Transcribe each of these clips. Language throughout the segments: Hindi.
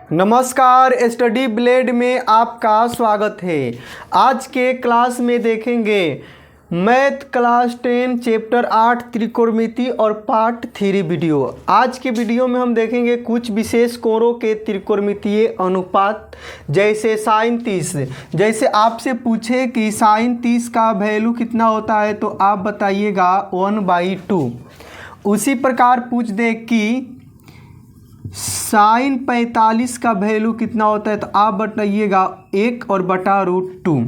नमस्कार, स्टडी ब्लेड में आपका स्वागत है। आज के क्लास में देखेंगे मैथ क्लास 10 चैप्टर 8 त्रिकोणमिति और पार्ट 3 वीडियो। आज के वीडियो में हम देखेंगे कुछ विशेष कोणों के त्रिकोणमितीय अनुपात, जैसे साइन 30। जैसे आपसे पूछे कि साइन 30 का वैल्यू कितना होता है तो आप बताइएगा 1/2। उसी प्रकार पूछ दे कि साइन 45 का वैल्यू कितना होता है तो आप बताइएगा 1/√2।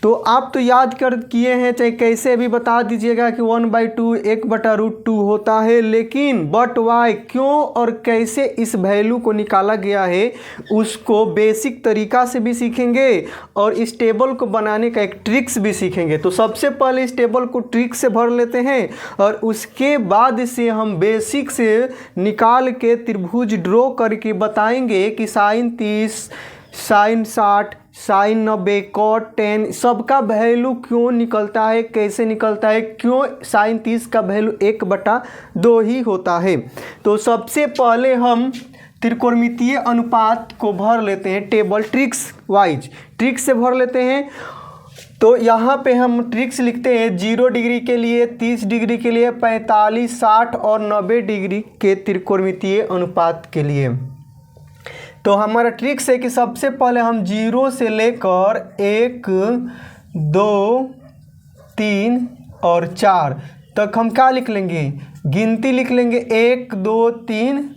तो आप तो याद कर किए हैं, चाहे कैसे भी बता दीजिएगा कि 1/2 1/√2 होता है। लेकिन बट वाई, क्यों और कैसे इस वैल्यू को निकाला गया है उसको बेसिक तरीका से भी सीखेंगे और इस टेबल को बनाने का एक ट्रिक्स भी सीखेंगे। तो सबसे पहले इस टेबल को ट्रिक से भर लेते हैं और उसके बाद से हम बेसिक से निकाल के त्रिभुज ड्रॉ करके बताएंगे कि साइन 30, साइन 60, साइन 90, कॉट 10 सबका वैल्यू क्यों निकलता है, कैसे निकलता है, क्यों साइन 30 का वैल्यू 1/2 ही होता है। तो सबसे पहले हम त्रिकोणमितीय अनुपात को भर लेते हैं टेबल ट्रिक्स वाइज, ट्रिक्स से भर लेते हैं। तो यहाँ पे हम ट्रिक्स लिखते हैं 0 डिग्री के लिए, 30 डिग्री के लिए, 45, 60 और 90 डिग्री के त्रिकोणमितीय अनुपात के लिए। तो हमारा ट्रिक्स है कि सबसे पहले हम 0 से लेकर 1, 2, 3 और 4 तक हम क्या लिख लेंगे, गिनती लिख लेंगे 1, 2, 3,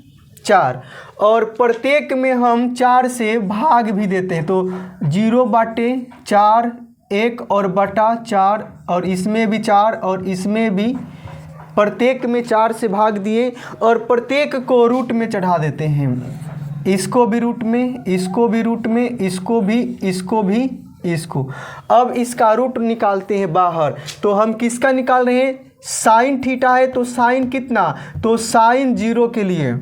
4 और प्रत्येक में हम 4 से भाग भी देते हैं। तो 0/4, 1 और बटा 4 और इसमें भी 4 और इसमें भी, प्रत्येक में 4 से भाग दिए और प्रत्येक को रूट में चढ़ा देते हैं। इसको भी रूट में, इसको भी रूट में, इसको भी, इसको भी, इसको। अब इसका रूट निकालते हैं बाहर। तो हम किसका निकाल रहे हैं, साइन थीटा है तो साइन कितना, तो साइन 0 के लिए,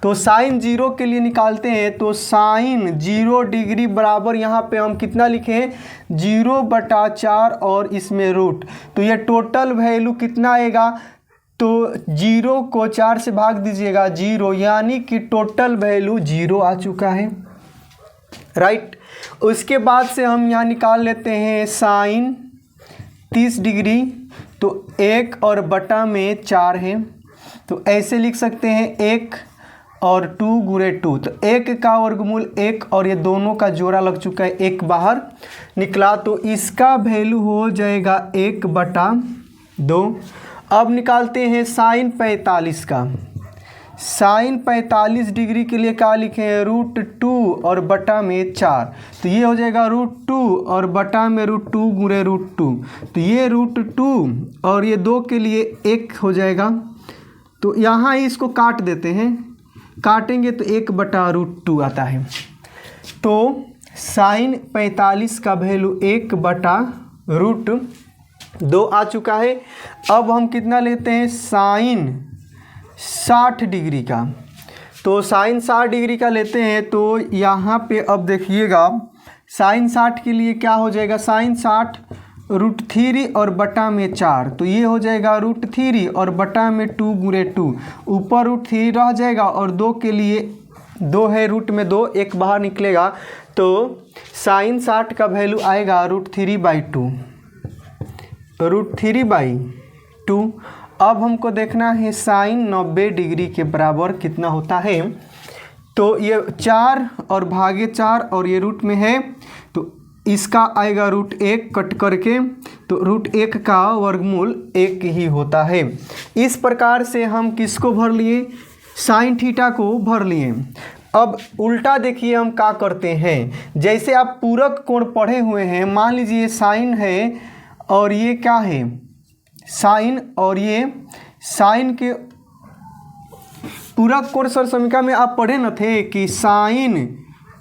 तो साइन 0 के लिए निकालते हैं। तो साइन 0 डिग्री बराबर यहाँ पे हम कितना लिखे हैं 0/4 और इसमें रूट। तो ये टोटल वैल्यू कितना आएगा, तो 0 को 4 से भाग दीजिएगा 0, यानी कि टोटल वैल्यू 0 आ चुका है, राइट। उसके बाद से हम यहाँ निकाल लेते हैं साइन 30 डिग्री। तो 1 और बटा में 4 है, तो ऐसे लिख सकते हैं 1 और 2 गुणे 2। तो 1 का वर्गमूल 1 और ये दोनों का जोड़ा लग चुका है, 1 बाहर निकला। तो इसका वैल्यू हो जाएगा 1/2। अब निकालते हैं साइन 45 का। साइन 45 डिग्री के लिए क्या लिखे हैं, √2 और बटा में 4। तो ये हो जाएगा √2 और बटा में √2 गुणे √2। तो ये √2 और ये 2 के लिए 1 हो जाएगा। तो यहाँ ही इसको काट देते हैं, काटेंगे तो 1/√2 आता है। तो साइन 45 का वैल्यू 1/√2 आ चुका है। अब हम कितना लेते हैं, साइन 60 डिग्री का। तो साइन 60 डिग्री का लेते हैं। तो यहाँ पे अब देखिएगा साइन 60 के लिए क्या हो जाएगा, साइन 60 √3 और बटा में 4। तो ये हो जाएगा √3 और बटा में 2 गुणे 2, ऊपर √3 रह जाएगा और 2 के लिए 2 है, रूट में 2, 1 बाहर निकलेगा। तो साइन 60 का वैल्यू आएगा √3/2, √3/2। अब हमको देखना है साइन 90 डिग्री के बराबर कितना होता है। तो ये 4 और भागे 4 और ये रूट में है, तो इसका आएगा √1 कट करके। तो √1 का वर्गमूल 1 ही होता है। इस प्रकार से हम किसको भर लिए, साइन थीटा को भर लिए। अब उल्टा देखिए हम क्या करते हैं। जैसे आप पूरक कोण पढ़े हुए हैं, मान लीजिए साइन है और ये क्या है साइन, और ये साइन के पूरक कोण सर समीकरण में आप पढ़े न थे कि साइन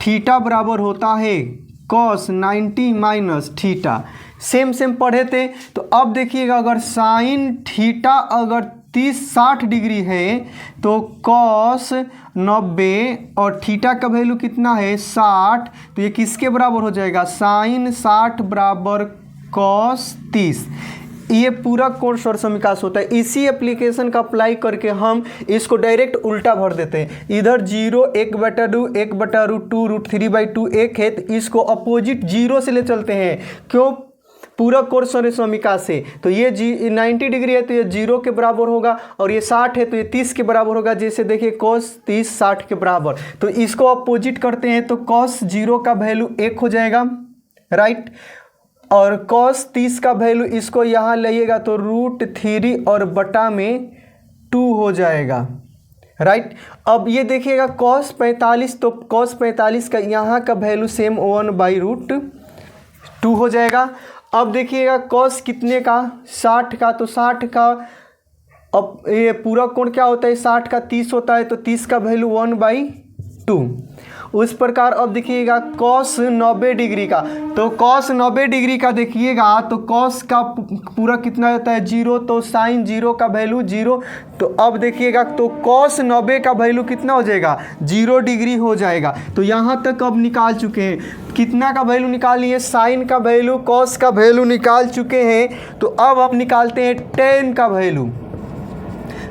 थीटा बराबर होता है कॉस 90 माइनस थीटा, सेम पढ़े थे। तो अब देखिएगा अगर साइन थीटा अगर 60 डिग्री है तो कॉस 90 और थीटा का वैल्यू कितना है 60। तो ये किसके बराबर हो जाएगा, साइन 60 बराबर कॉस 30। ये पूरा कोण सर्वसमीकाश होता है। इसी एप्लीकेशन का अप्लाई करके हम इसको डायरेक्ट उल्टा भर देते हैं। इधर 0 1/2 1/√2 √3/2 1 है, तो इसको अपोजिट 0 से ले चलते हैं। क्यों? पूरा कोण सर्वसमीकाश से, तो ये 90 डिग्री है तो ये 0 के बराबर होगा, और ये 60 है तो ये 30 के बराबर होगा। जैसे देखिए cos 30 60 के बराबर, तो इसको अपोजिट करते हैं तो cos 0 का वैल्यू 1 हो जाएगा, राइट। और cos 30 का वैल्यू इसको यहाँ लाइएगा तो √3 और बटा में 2 हो जाएगा, राइट। अब ये देखिएगा cos 45, तो cos 45 का यहाँ का वैल्यू सेम 1/√2 हो जाएगा। अब देखिएगा cos कितने का? 60 का, तो 60 का, अब ये पूरा कोण क्या होता है? 60 का 30 होता है, तो 30 का वैल्यू 1/2। उस प्रकार अब देखिएगा cos 90 डिग्री का, तो cos 90 डिग्री का देखिएगा तो cos का पूरा कितना होता है? 0, तो sin 0 का वैल्यू 0। तो अब देखिएगा तो cos 90 का वैल्यू कितना हो जाएगा? 0 डिग्री हो जाएगा। तो यहाँ तक अब निकाल चुके हैं। कितना का वैल्यू निकालिए? sin का वैल्यू, cos का वैल्यू निकाल चुके हैं। तो अब हम निकालते हैं tan का वैल्यू।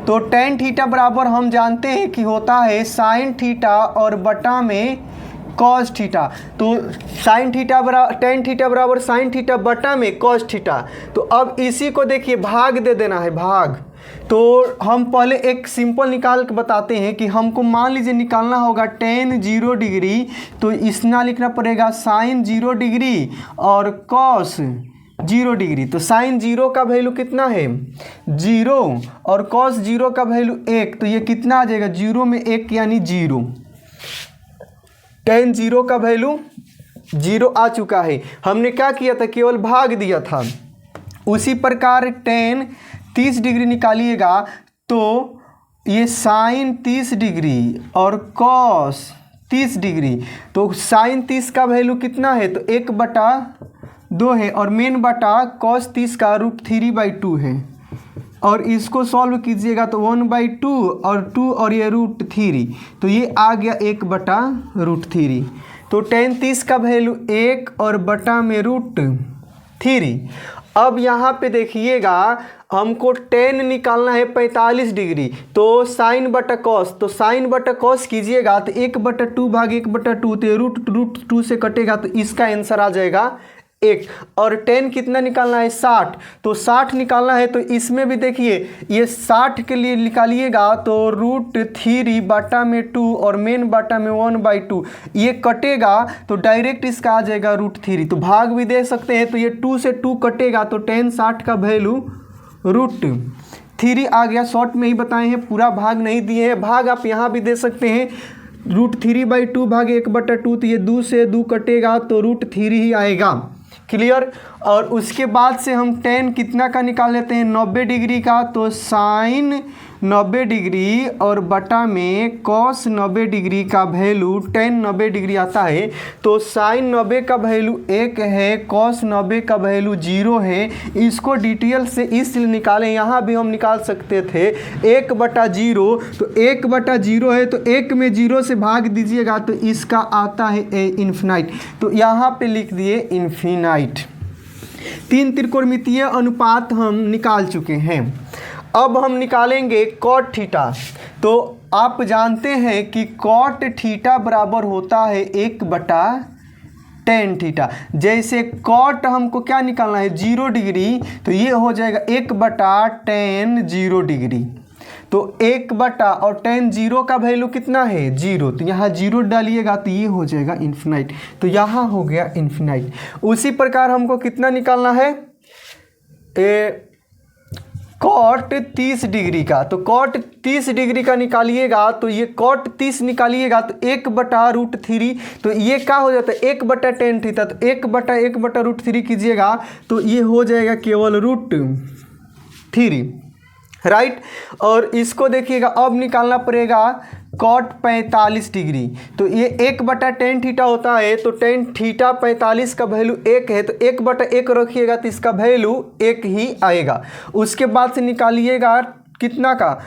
तो tan थीटा बराबर हम जानते हैं कि होता है sin थीटा और बटा में cos थीटा। तो tan थीटा बराबर sin थीटा बटा में cos थीटा। तो अब इसी को देखिए भाग दे देना है, भाग। तो हम पहले एक सिंपल निकाल के बताते हैं कि हमको मान लीजिए निकालना होगा tan 0 डिग्री, तो इसना लिखना पड़ेगा sin 0 डिग्री और cos 0 डिग्री। तो sin 0 का वैल्यू कितना है? 0, और cos 0 का वैल्यू 1, तो ये कितना आ जाएगा? 0 में 1 यानी 0। tan 0 का वैल्यू 0 आ चुका है। हमने क्या किया था? केवल भाग दिया था। उसी प्रकार tan 30 डिग्री निकालिएगा तो ये sin 30 डिग्री और cos 30 डिग्री, तो sin 30 का वैल्यू कितना है? तो 1/2 है, और मेन बटा cos 30 का √3/2 है। और इसको सॉल्व कीजिएगा तो 1/2 और 2 और ये √3, तो ये आ गया 1/√3। तो tan 30 का वैल्यू 1 और बटा में √3। अब यहाँ पे देखिएगा हमको tan निकालना है 45 डिग्री, तो sin बटा cos, तो sin बटा cos कीजिएगा तो 1/2 भाग 1/2, तो √2 से कटेगा, तो इसका आंसर आ जाएगा 1। और tan कितना निकालना है? 60, तो 60 निकालना है। तो इसमें भी देखिए ये 60 के लिए निकालिएगा तो √3 बटा में 2 और मेन बटा में 1/2, ये कटेगा तो डायरेक्ट इसका आ जाएगा √3। तो भाग भी दे सकते हैं, तो ये 2 से 2 कटेगा, तो tan 60 का वैल्यू √3 आ गया। शॉर्ट में ही बताए हैं, पूरा भाग नहीं दिए हैं। भाग आप यहाँ भी दे सकते हैं, √3/2 भाग 1/2, तो ये 2 से 2 कटेगा तो √3 ही आएगा। क्लियर। और उसके बाद से हम tan कितना का निकाल लेते हैं? 90 डिग्री का, तो sin 90 डिग्री और बटा में cos 90 डिग्री का वैल्यू tan 90 डिग्री आता है। तो sin 90 का वैल्यू 1 है, cos 90 का वैल्यू 0 है। इसको डिटेल से इसलिए निकालें, यहाँ भी हम निकाल सकते थे 1/0, तो 1/0 है तो 1 में 0 से भाग दीजिएगा तो इसका आता है इन्फिनाइट। तो यहाँ पे लिख दिए इन्फिनाइट। 3 त्रिकोणमितीय अनुपात हम निकाल चुके हैं। अब हम निकालेंगे cot थीटा। तो आप जानते हैं कि cot थीटा बराबर होता है 1/tan थीटा। जैसे cot हमको क्या निकालना है? 0 डिग्री, तो ये हो जाएगा 1/tan 0 डिग्री। तो 1 और tan 0 का वैल्यू कितना है? 0, तो यहाँ 0 डालिएगा तो ये हो जाएगा इन्फिनाइट। तो यहाँ हो गया इन्फिनाइट। उसी प्रकार हमको कितना निकालना है? cot 30 डिग्री का। तो cot 30 डिग्री का निकालिएगा तो ये cot 30 निकालिएगा तो 1/√3, तो ये क्या हो जाता है? 1/tan थीटा, तो 1/1/√3 कीजिएगा तो ये हो जाएगा केवल √3, राइट। और इसको देखिएगा अब निकालना पड़ेगा cot 45 डिग्री। तो ये 1/tan थीटा होता है, तो tan थीटा 45 का वैल्यू 1 है, तो 1/1 रखिएगा तो इसका वैल्यू 1 ही आएगा। उसके बाद से निकालिएगा कितना का?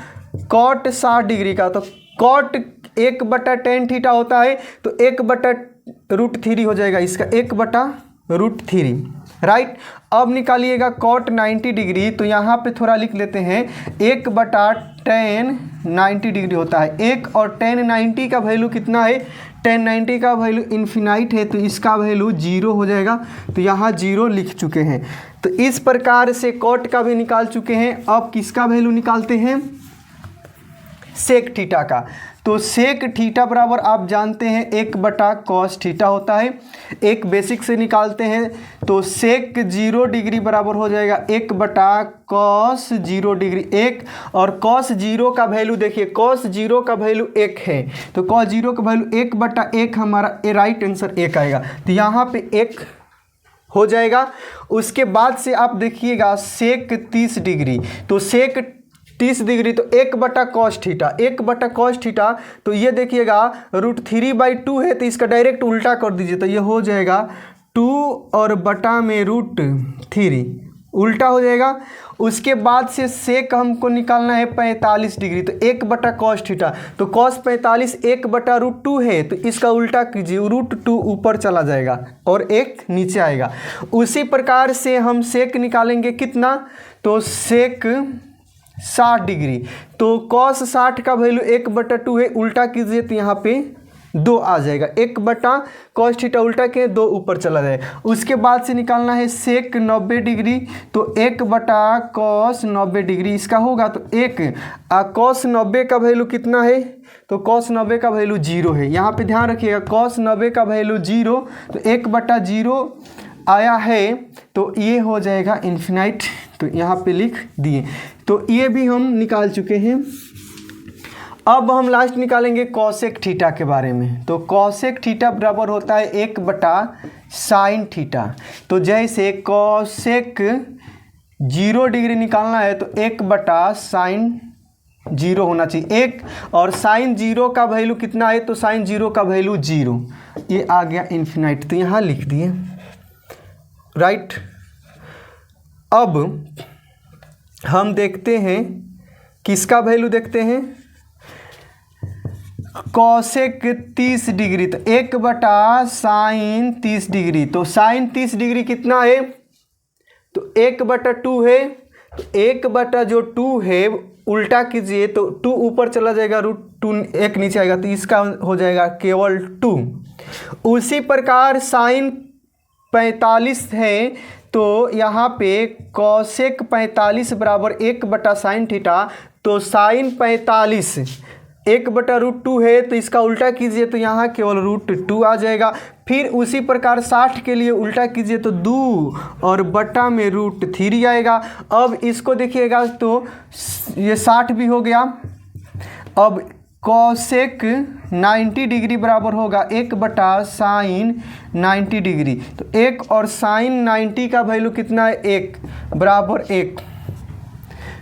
cot 60 डिग्री का। तो cot 1/tan थीटा होता है, तो 1/√3 हो जाएगा इसका, 1/√3। राइट। अब निकालिएगा कॉट 90 डिग्री, तो यहाँ पे थोड़ा लिख लेते हैं 1/tan 90 डिग्री होता है। 1 और tan 90 का वैल्यू कितना है, tan 90 का वैल्यू इन्फिनाइट है, तो इसका वैल्यू 0 हो जाएगा, तो यहाँ 0 लिख चुके हैं। तो इस प्रकार से कॉट का भी निकाल चुके हैं। अब किसका वैल्यू निकालते हैं, सेक थीटा का। तो सेक थीटा बराबर आप जानते हैं 1/cos थीटा होता है। एक बेसिक से निकालते हैं, तो सेक 0 डिग्री बराबर हो जाएगा 1/cos 0 डिग्री 1, और cos 0 का वैल्यू देखिए, cos 0 का वैल्यू 1 है, तो cos 0 का वैल्यू 1/1 हमारा राइट आंसर 1 आएगा, तो यहाँ पे 1 हो जाएगा। उसके बाद से आप देखिएगा सेक 30 डिग्री, तो सेक 30 डिग्री तो 1/cos थीटा, 1/cos थीटा, तो ये देखिएगा √3/2 है, तो इसका डायरेक्ट उल्टा कर दीजिए, तो ये हो जाएगा 2 और बटा में √3 उल्टा हो जाएगा। उसके बाद से सेक हमको निकालना है 45 डिग्री, तो 1/cos थीटा, तो cos 45 1/√2 है, तो इसका उल्टा कीजिए, √2 ऊपर चला जाएगा और 1 नीचे आएगा। उसी प्रकार से हम सेक निकालेंगे कितना, तो सेक 60 डिग्री, तो cos 60 का वैल्यू 1/2 है, उल्टा कीजिए तो यहाँ पे 2 आ जाएगा, 1/cos थीटा उल्टा के 2 ऊपर चला जाएगा। उसके बाद से निकालना है सेक 90 डिग्री, तो 1/cos 90 डिग्री इसका होगा, तो 1 cos 90 का वैल्यू कितना है, तो cos 90 का वैल्यू 0 है। यहाँ पे ध्यान रखिएगा cos 90 का वैल्यू 0, तो 1/0 आया है, तो ये हो जाएगा इन्फिनाइट, तो यहाँ पे लिख दिए। तो ये भी हम निकाल चुके हैं। अब हम लास्ट निकालेंगे कॉसेक थीटा के बारे में। तो कॉसेक थीटा बराबर होता है 1/sin थीटा। तो जैसे कॉसेक 0 डिग्री निकालना है, तो 1/sin 0 होना चाहिए 1, और sin 0 का वैल्यू कितना है, तो sin 0 का वैल्यू 0, ये आ गया इन्फिनाइट, तो यहाँ लिख दिए, राइट। अब हम देखते हैं किसका वैल्यू देखते हैं, कॉसेक 30 डिग्री, तो 1/sin 30 डिग्री, तो sin 30 डिग्री कितना है, तो 1/2 है, तो 1/2 है उल्टा कीजिए तो 2 ऊपर चला जाएगा, √2 1 नीचे आएगा, तो इसका हो जाएगा केवल 2। उसी प्रकार sin 45 है, तो यहाँ पे कॉसेक 45 बराबर 1/sin थीटा, तो sin 45 1/√2 है, तो इसका उल्टा कीजिए तो यहाँ केवल √2 आ जाएगा। फिर उसी प्रकार 60 के लिए उल्टा कीजिए तो 2 और बटा में √3 आएगा। अब इसको देखिएगा तो ये 60 भी हो गया। अब कॉसेक 90 डिग्री बराबर होगा 1/sin 90 डिग्री, तो 1 और sin 90 का वैल्यू कितना है, 1 बराबर 1।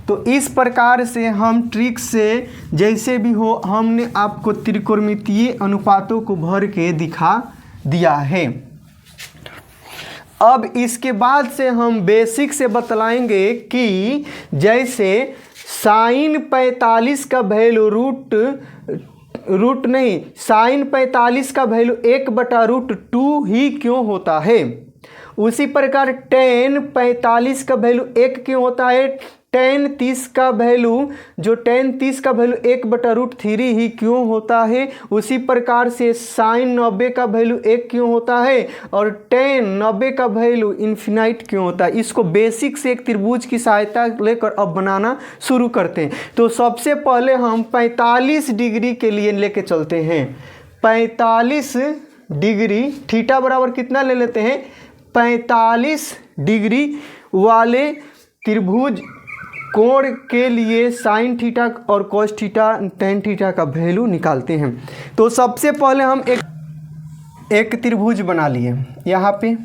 तो इस प्रकार से हम ट्रिक से जैसे भी हो हमने आपको त्रिकोणमितीय अनुपातों को भर के दिखा दिया है। अब इसके बाद से हम बेसिक से बतलाएंगे कि जैसे sin 45 का वैल्यू sin 45 का वैल्यू 1/√2 ही क्यों होता है, उसी प्रकार tan 45 का वैल्यू 1 क्यों होता है, tan 30 का वैल्यू 1/√3 ही क्यों होता है, उसी प्रकार से sin 90 का वैल्यू 1 क्यों होता है और tan 90 का वैल्यू इन्फिनाइट क्यों होता है। इसको बेसिक से एक त्रिभुज की सहायता लेकर अब बनाना शुरू करते हैं। तो सबसे पहले हम 45 डिग्री के लिए लेके चलते हैं। 45 डिग्री थीटा बराबर कितना ले लेते हैं, 45 डिग्री वाले त्रिभुज कोण के लिए साइन थीटा और कोस थीटा टेन थीटा का वैल्यू निकालते हैं। तो सबसे पहले हम एक त्रिभुज बना लिए यहाँ पे,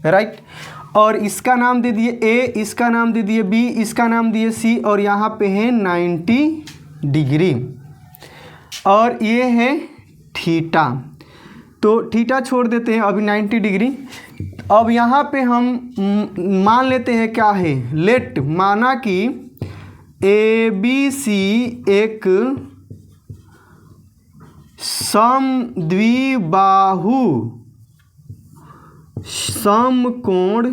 राइट, और इसका नाम दे दिए ए, इसका नाम दे दिए बी, इसका नाम दिए सी, और यहाँ पे है 90 डिग्री और ये है थीटा। तो थीटा छोड़ देते हैं अभी 90 डिग्री। अब यहाँ पे हम मान लेते हैं क्या है, लेट, माना कि ए बी सी एक समद्विबाहु समकोण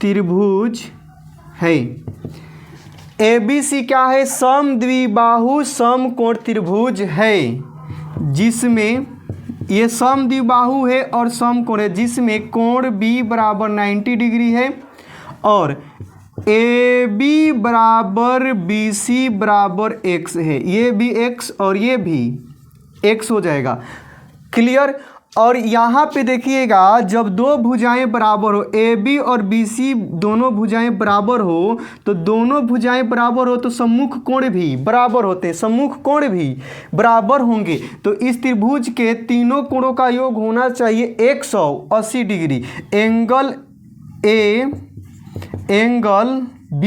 त्रिभुज है। ABC क्या है? समद्विबाहु समकोण त्रिभुज है, जिसमें ये समद्विबाहु है और समकोण है, जिसमें कोण B बराबर 90 डिग्री है और AB बराबर BC बराबर x है। ये भी x और ये भी x हो जाएगा। क्लियर। और यहाँ पे देखिएगा, जब दो भुजाएं बराबर हो, AB और BC दोनों भुजाएं बराबर हो, तो दोनों भुजाएं बराबर हो तो सम्मुख कोण भी बराबर होते हैं, सम्मुख कोण भी बराबर होंगे। तो इस त्रिभुज के तीनों कोणों का योग होना चाहिए 180 degree. Angle A, angle B,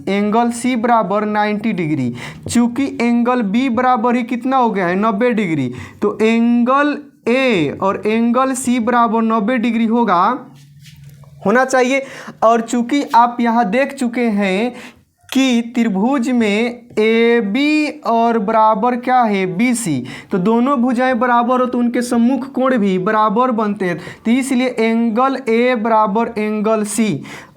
angle C बराबर 90 डिग्री। चूंकि एंगल B बराबर ही कितना हो गया है? 90 डिग्री। तो एंगल A और एंगल C बराबर 90 डिग्री होना चाहिए। और चूंकि आप यहाँ देख चुके हैं कि त्रिभुज में AB और बराबर क्या है? BC, तो दोनों भुजाएं बराबर हो तो उनके सम्मुख कोण भी बराबर बनते हैं। तो इसलिए एंगल A बराबर एंगल C,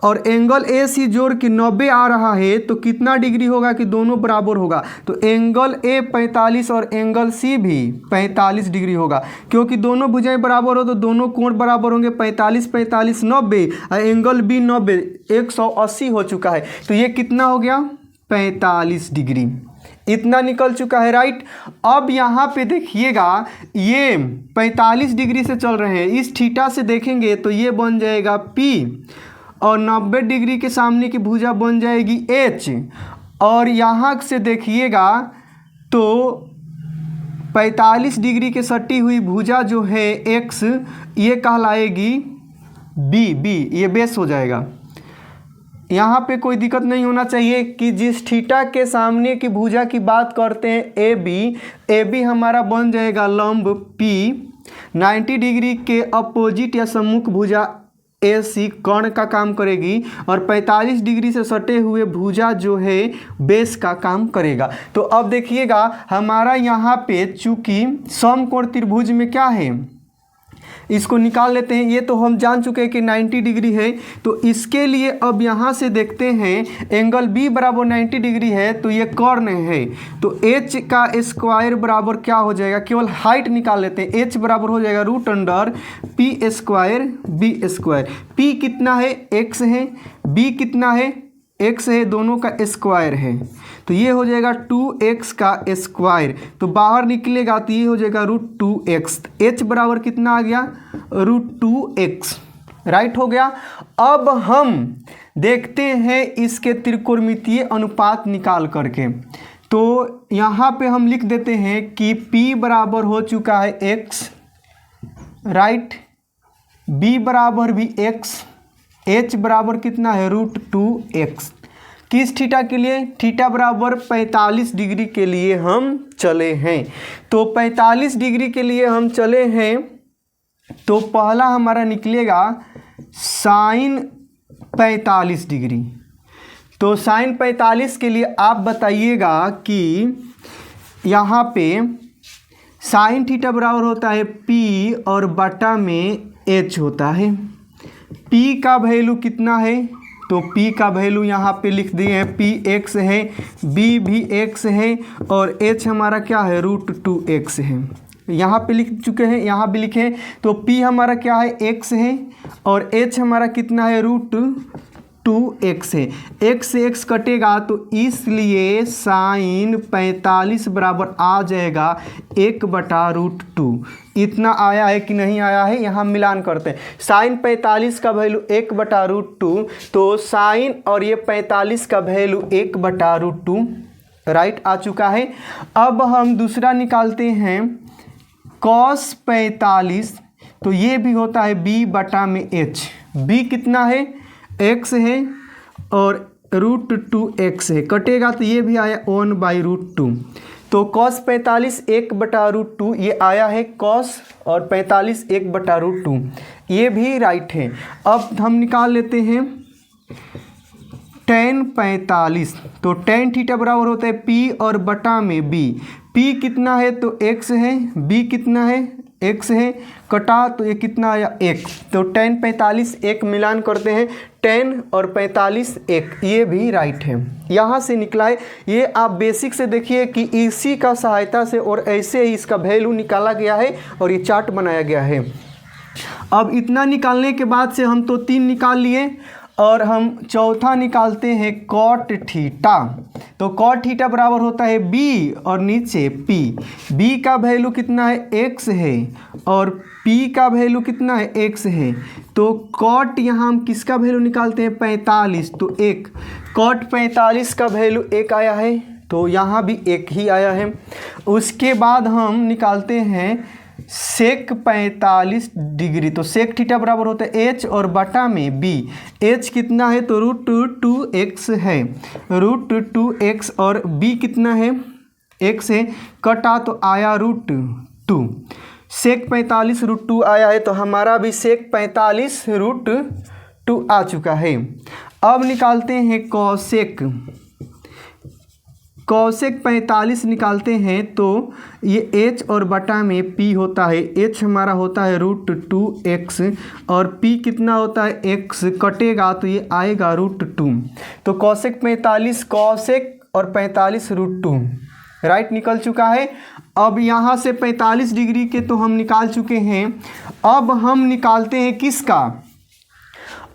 और एंगल AC जोड़ के 90 आ रहा है, तो कितना डिग्री होगा कि दोनों बराबर होगा? तो एंगल A 45 और एंगल C भी 45 डिग्री होगा। क्योंकि दोनों भुजाएं बराबर हो तो दोनों कोण बराबर होंगे। 45 45 90 और एंगल B 90, 180 हो चुका है। तो ये कितना हो गया? 45 डिग्री। इतना निकल चुका है, राइट। अब यहाँ पे देखिएगा, ये 45 डिग्री से चल रहे हैं। इस थीटा से देखेंगे तो ये बन जाएगा P, और 90 डिग्री के सामने की भुजा बन जाएगी H, और यहाँ से देखिएगा तो 45 डिग्री के सटी हुई भुजा जो है X, ये कहलाएगी B, ये बेस हो जाएगा। यहाँ पे कोई दिक्कत नहीं होना चाहिए कि जिस थीटा के सामने की भुजा की बात करते हैं AB हमारा बन जाएगा लंब P, 90 डिग्री के अपोजिट या सम्मुख भुजा AC कर्ण का काम करेगी, और 45 डिग्री से सटे हुए भुजा जो है बेस का काम करेगा। तो अब देखिएगा, हमारा यहाँ पे चूंकि समकोण त्रिभुज में क्या है, इसको निकाल लेते हैं। ये तो हम जान चुके हैं कि 90 डिग्री है। तो इसके लिए अब यहाँ से देखते हैं, एंगल B बराबर 90 डिग्री है, तो ये कर्ण है। तो H का स्क्वायर बराबर क्या हो जाएगा? केवल हाइट निकाल लेते हैं। H बराबर हो जाएगा √P square B square. P कितना है? X है। B कितना है? X है। दोनों का स्क्वायर है, तो ये हो जाएगा 2x का स्क्वायर। तो बाहर निकलेगा तो ये हो जाएगा √2x। H बराबर कितना आ गया? √2x, राइट हो गया। अब हम देखते हैं इसके त्रिकोणमितीय अनुपात निकाल करके। तो यहाँ पे हम लिख देते हैं कि P बराबर हो चुका है x, राइट, B बराबर भी x, H बराबर कितना है? √2x। किस थीटा के लिए? थीटा बराबर 45 डिग्री के लिए हम चले हैं। तो 45 डिग्री के लिए हम चले हैं, तो पहला हमारा निकलेगा साइन 45 डिग्री। तो साइन 45 के लिए आप बताइएगा कि यहाँ पे साइन थीटा बराबर होता है P और बटा में H होता है। P का वैल्यू कितना है? तो P का वैल्यू यहाँ पे लिख दिए हैं, P x है, B भी x है, और H हमारा क्या है? √2x है। यहाँ पे लिख चुके हैं, यहाँ भी लिखे। तो P हमारा क्या है? x है, और H हमारा कितना है? √2x है। x से x कटेगा, तो इसलिए साइन 45 बराबर आ जाएगा 1/√2। इतना आया है कि नहीं आया है? यहाँ मिलान करते हैं। साइन 45 का वैल्यू 1/√2, तो साइन और ये 45 का वैल्यू 1/√2, राइट, आ चुका है। अब हम दूसरा निकालते हैं cos 45, तो ये भी होता है B बटा में H। B कितना है? x है, और √2x है। कटेगा तो ये भी आया 1/√2। तो cos 45 1/√2, ये आया है cos, और 45 1/√2, ये भी राइट है। अब हम निकाल लेते हैं tan 45, तो tan थीटा बराबर होता है P और बटा में B। P कितना है तो x है, B कितना है x है, कटा तो ये कितना आया 1। तो tan 45 1 मिलान करते हैं, tan और 45 1, ये भी राइट है, यहाँ से निकला है। ये आप बेसिक से देखिए कि इसी का सहायता से और ऐसे ही इसका वैल्यू निकाला गया है और ये चार्ट बनाया गया है। अब इतना निकालने के बाद से हम तो 3 निकाल लिए और हम चौथा निकालते हैं कॉट थीटा। तो कॉट थीटा बराबर होता है b और नीचे p। b का वैल्यू कितना है x है और p का वैल्यू कितना है x है। तो कॉट यहाँ हम किसका वैल्यू निकालते हैं 45, तो 1। कॉट 45 का वैल्यू 1 आया है, तो यहाँ भी 1 ही आया है। उसके बाद हम निकालते हैं सेक 45 डिग्री। तो सेक थीटा बराबर होता है h और बटा में b। h कितना है तो √2x है, √2x और b कितना है x है, कटा तो आया √2। सेक 45 √2 आया है, तो हमारा भी सेक 45 √2 आ चुका है। अब निकालते हैं कॉसेक। कॉसेक 45 निकालते हैं, तो ये h और बटा में p होता है। h हमारा होता है √2x और p कितना होता है x, कटेगा तो ये आएगा √2। तो कॉसेक 45 कॉसेक और 45 √2 राइट निकल चुका है। अब यहाँ से 45 डिग्री के तो हम निकाल चुके हैं। अब हम निकालते हैं किसका,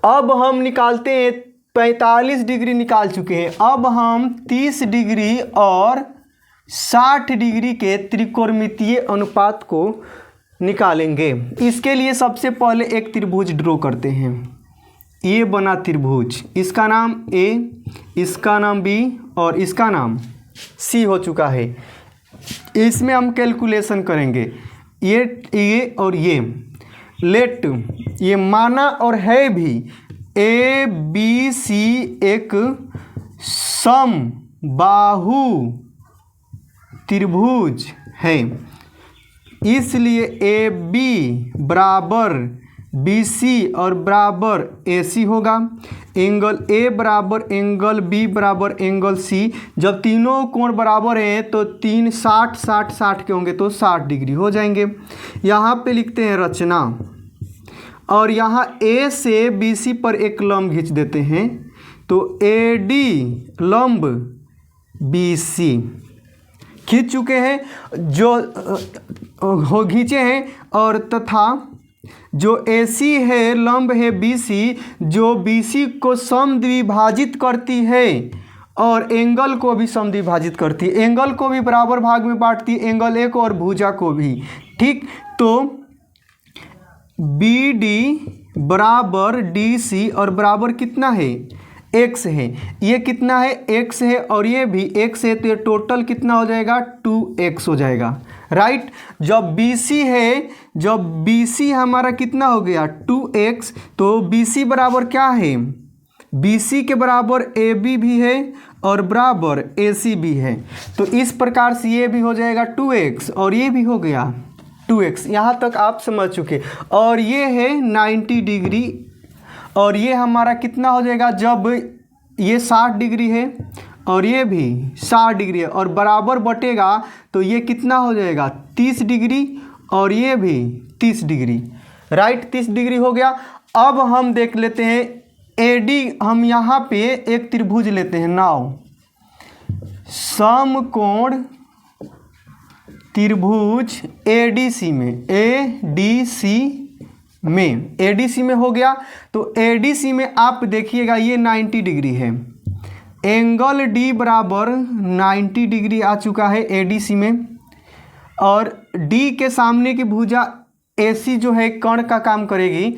अब हम निकालते हैं 45 डिग्री निकाल चुके हैं। अब हम 30 डिग्री और 60 डिग्री के त्रिकोणमितीय अनुपात को निकालेंगे। इसके लिए सबसे पहले एक त्रिभुज ड्रॉ करते हैं। ये बना त्रिभुज, इसका नाम A, इसका नाम B और इसका नाम C हो चुका है। इसमें हम कैलकुलेशन करेंगे, ये और ये लेट, ये माना और है भी ABC एक समबाहु त्रिभुज है, इसलिए AB बराबर BC और बराबर AC होगा। एंगल A बराबर एंगल B बराबर एंगल C। जब तीनों कोण बराबर हैं तो 3 60 60 60 के होंगे तो 60 डिग्री हो जाएंगे। यहाँ पे लिखते हैं रचना और यहाँ A से BC पर एक लंब खींच देते हैं, तो AD लंब BC खींच चुके हैं, जो हो खींचे हैं, और तथा जो AC है लंब है BC, जो BC को समद्विभाजित करती है और एंगल को भी समद्विभाजित करती है, एंगल को भी बराबर भाग में बांटती है, एंगल A को और भुजा को भी। ठीक, तो BD बराबर DC और बराबर कितना है x है, ये कितना है x है और ये भी x है, तो ये टोटल कितना हो जाएगा 2x हो जाएगा राइट। जब BC है, जब BC हमारा कितना हो गया 2x, तो BC बराबर क्या है, BC के बराबर AB भी है और बराबर AC भी है। तो इस प्रकार से ये भी हो जाएगा 2x और ये भी हो गया 2x। यहाँ तक आप समझ चुके। और ये है 90 डिग्री और ये हमारा कितना हो जाएगा, जब ये 60 डिग्री है और ये भी 60 डिग्री है और बराबर बटेगा तो ये कितना हो जाएगा 30 डिग्री और ये भी 30 डिग्री राइट, 30 डिग्री हो गया। अब हम देख लेते हैं AD, हम यहाँ पे एक त्रिभुज लेते हैं, नाव समकोण त्रिभुज ADC में, ADC में हो गया। तो ADC में आप देखिएगा ये 90 डिग्री है, एंगल D बराबर 90 डिग्री आ चुका है ADC में, और D के सामने की भुजा AC जो है कर्ण का काम करेगी,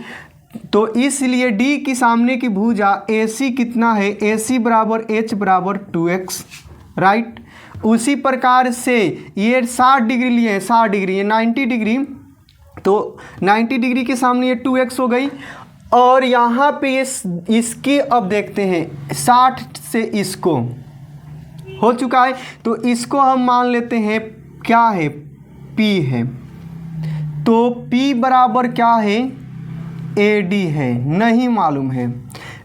तो इसलिए D की सामने की भुजा AC कितना है, AC बराबर H बराबर 2x राइट। उसी प्रकार से ये 60 डिग्री लिए हैं, 60 डिग्री, ये 90 डिग्री, तो 90 डिग्री के सामने ये 2x हो गई। और यहाँ पे ये इसकी अब देखते हैं 60 से इसको हो चुका है, तो इसको हम मान लेते हैं क्या है P है, तो P बराबर क्या है AD है, नहीं मालूम है,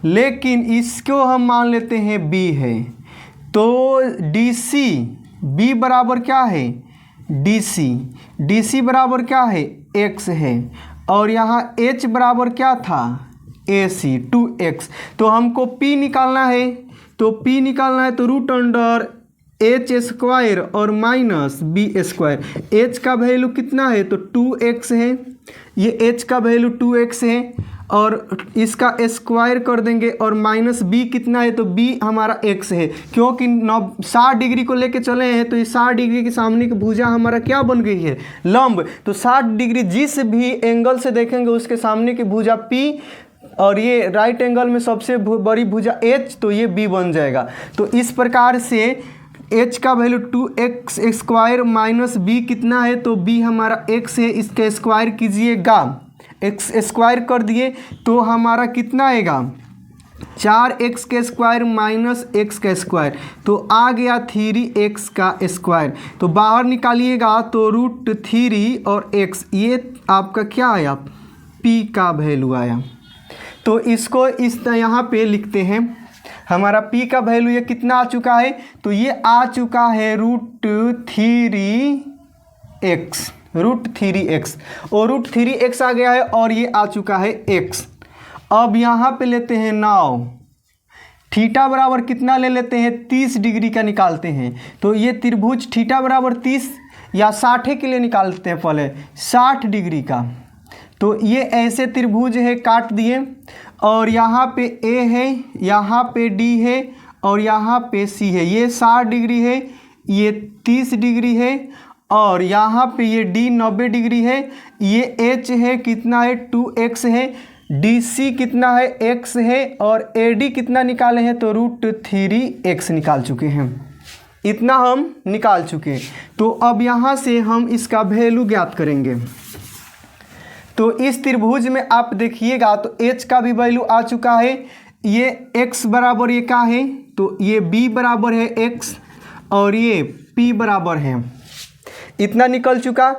लेकिन इसको हम मान लेते हैं b है, तो DC b बराबर क्या है, DC बराबर क्या है, x है, और यहाँ h बराबर क्या था, AC 2x। तो हमको p निकालना है, तो रूट अंडर एच स्क्वायर और माइनस बी स्क्वायर। एच का वैल्यू कितना है, तो 2x है, ये एच का वैल्यू 2x है, और इसका स्क्वायर कर देंगे, और माइनस बी कितना है, तो बी हमारा x है। क्योंकि 60 डिग्री को लेके चले हैं, तो ये 60 डिग्री के सामने की भुजा हमारा क्या बन गई है, लंब। तो 60 डिग्री जिस भी एंगल से देखेंगे उसके सामने की भुजा p, और ये राइट एंगल में सबसे बड़ी भुजा h, तो ये b बन जाएगा। तो इस प्रकार से h का value 2x square minus b कितना है, तो b हमारा x है, इसका स्क्वायर कीजिएगा, x स्क्वायर कर दिए तो हमारा कितना आएगा, 4x के स्क्वायर माइनस x का स्क्वायर, तो आ गया 3x का स्क्वायर। तो बाहर निकालिएगा तो √3 और x, ये आपका क्या आया, p का वैल्यू आया। तो इसको इस यहाँ पे लिखते हैं, हमारा p का वैल्यू ये कितना आ चुका है, तो ये आ चुका है √3x, और √3x आ गया है, और ये आ चुका है x। अब यहाँ पे लेते हैं नाउ थीटा बराबर कितना ले लेते हैं, 30 डिग्री का निकालते हैं। तो ये त्रिभुज थीटा बराबर 30 या 60 के लिए निकालते हैं, पहले 60 डिग्री का। तो ये ऐसे त्रिभुज है, काट दिए, और यहाँ पे A है, यहाँ पे D है, और यहाँ पे C है। ये 60 डिग्री है, ये 30 डिग्री है, और यहाँ पे ये D 90 डिग्री है, ये H है कितना है, 2x है, DC कितना है, x है, और AD कितना निकाले हैं, तो √3x निकाल चुके हैं। इतना हम निकाल चुके। तो अब यहाँ से हम इसका वैल्यू ज्ञात करेंगे। तो इस त्रिभुज में आप देखिएगा तो h का भी वैल्यू आ चुका है, ये x बराबर ये क्या है, तो ये b बराबर है x, और ये p बराबर है, इतना निकल चुका।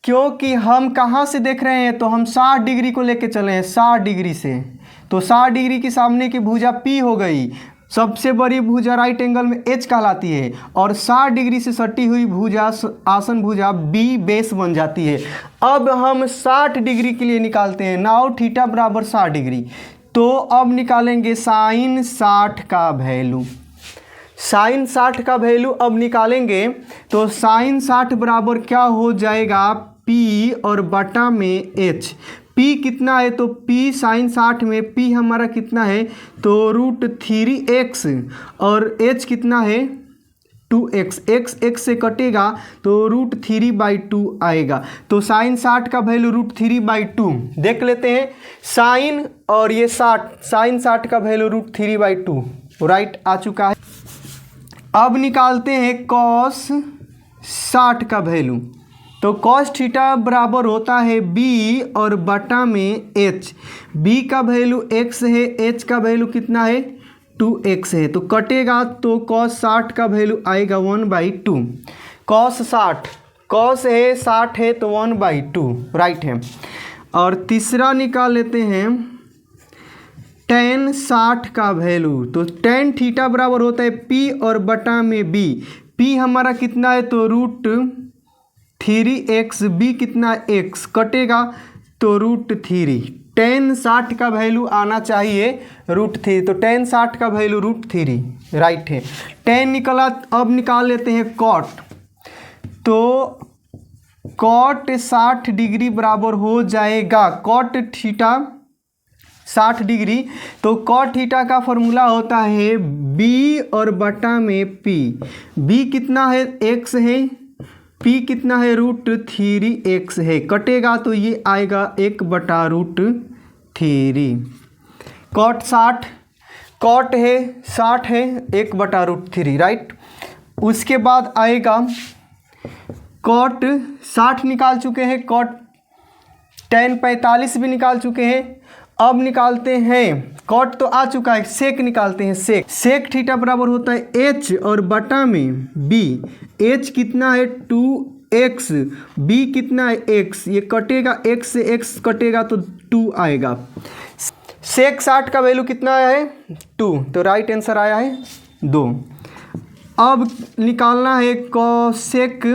क्योंकि हम कहाँ से देख रहे हैं, तो हम 60 डिग्री को लेके चले हैं, 60 डिग्री से, तो 60 डिग्री के सामने की भुजा p हो गई। सबसे बड़ी भुजा राइट एंगल में h कहलाती है, और 60 डिग्री से सटी हुई भुजा आसन भुजा b बेस बन जाती है। अब हम 60 डिग्री के लिए निकालते हैं, नाउ थीटा बराबर 60 डिग्री। तो अब निकालेंगे साइन 60 का वैल्यू, साइन 60 का वैल्यू अब निकालेंगे, तो साइन 60 बराबर क्या हो जाएगा, p और बटा में h। p कितना है, तो p साइन 60 में p हमारा कितना है, तो √3x, और h कितना है, 2x, x से कटेगा तो √3/2 आएगा। तो साइन 60 का वैल्यू √3/2 देख लेते हैं, साइन और ये 60, साइन 60 का वैल्यू √3/2 राइट आ चुका है। अब निकालते हैं कॉस 60 का वैल्यू, तो कॉस थीटा बराबर होता है b और बटा में h। b का वैल्यू x है, h का वैल्यू कितना है, 2x है, तो कटेगा तो कॉस 60 का वैल्यू आएगा 1/2। कॉस 60, कॉस है 60 है, तो 1/2 राइट है। और तीसरा निकाल लेते हैं टेन 60 का वैल्यू, तो टेन थीटा बराबर होता है p और बटा में b। p हमारा कितना है, तो √3x, b कितना है, x, कटेगा तो √3। टेन 60 का वैल्यू आना चाहिए √3, तो टेन 60 का वैल्यू √3 राइट है। टेन निकला, अब निकाल लेते हैं कॉट, तो कॉट 60 डिग्री बराबर हो जाएगा कॉट थीटा 60 डिग्री। तो कॉट थीटा का फॉर्मूला होता है b और बटा में p। b कितना है, x है, p कितना है, √3x है, कटेगा तो ये आएगा 1/√3। कॉट 60, कॉट है 60 है, 1/√3 राइट। उसके बाद आएगा कॉट 60 निकाल चुके हैं, कॉट टेन 45 भी निकाल चुके हैं। अब निकालते हैं, कॉट तो आ चुका है, सेक निकालते हैं, सेक। सेक थीटा बराबर होता है h और बटा में b। h कितना है, 2x, b कितना है, x, ये कटेगा, x से x कटेगा तो 2 आएगा। सेक 60 का वैल्यू कितना आया है 2, तो राइट आंसर आया है 2। अब निकालना है कॉसेक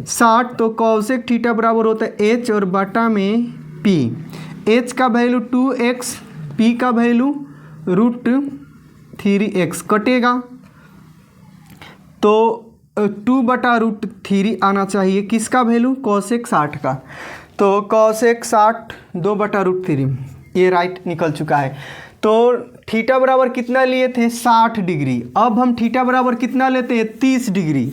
60, तो कॉसेक थीटा बराबर होता है एच और बटा में पी। एच का वैल्यू 2x, पी का वैल्यू √3x कटेगा, तो 2/√3 आना चाहिए। किसका वैल्यू? कॉसेक 60 का। तो कॉसेक 60 2/√3, ये राइट निकल चुका है। तो थीटा बराबर कितना लिए थे? 60 डिग्री। अब हम थीटा बराबर कितना लेते हैं? 30 डिग्री।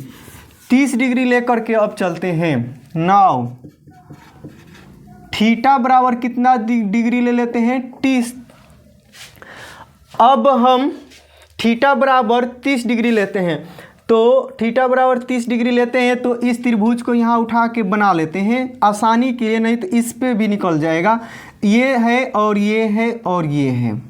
30 डिग्री लेकर के अब चलते हैं। नाउ थीटा बराबर कितना डिग्री ले लेते हैं? 30। अब हम थीटा बराबर 30 डिग्री लेते हैं, तो थीटा बराबर 30 डिग्री लेते हैं, तो इस त्रिभुज को यहाँ उठा के बना लेते हैं आसानी के लिए, नहीं तो इस पे भी निकल जाएगा। ये है और ये है और ये है,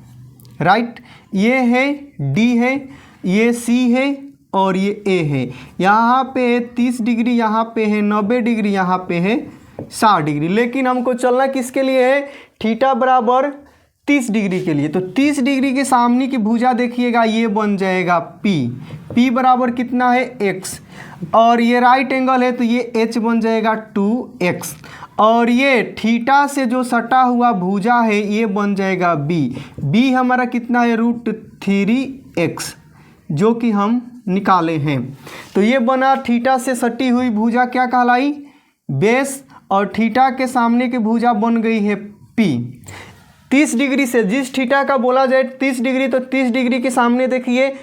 राइट। ये है डी है, ये सी है और ये ए है। यहाँ पे 30 डिग्री, यहाँ पे है 90 डिग्री, यहाँ पे है 60 डिग्री। लेकिन हमको चलना किसके लिए है? थीटा बराबर 30 डिग्री के लिए। तो 30 डिग्री के सामने की भुजा देखिएगा, ये बन जाएगा P। P बराबर कितना है? X। और ये राइट एंगल है तो ये H बन जाएगा 2x। और ये थीटा से जो सटा हुआ भुजा है ये बन जाएगा B। B हमारा कितना है? √3x, जो कि हम निकाले हैं। तो ये बना थीटा से सटी हुई भुजा, क्या कहलाई? बेस। और थीटा के सामने की भुजा बन गई है P। 30 डिग्री से जिस थीटा का बोला जाए 30 डिग्री, तो 30 डिग्री के सामने देखिए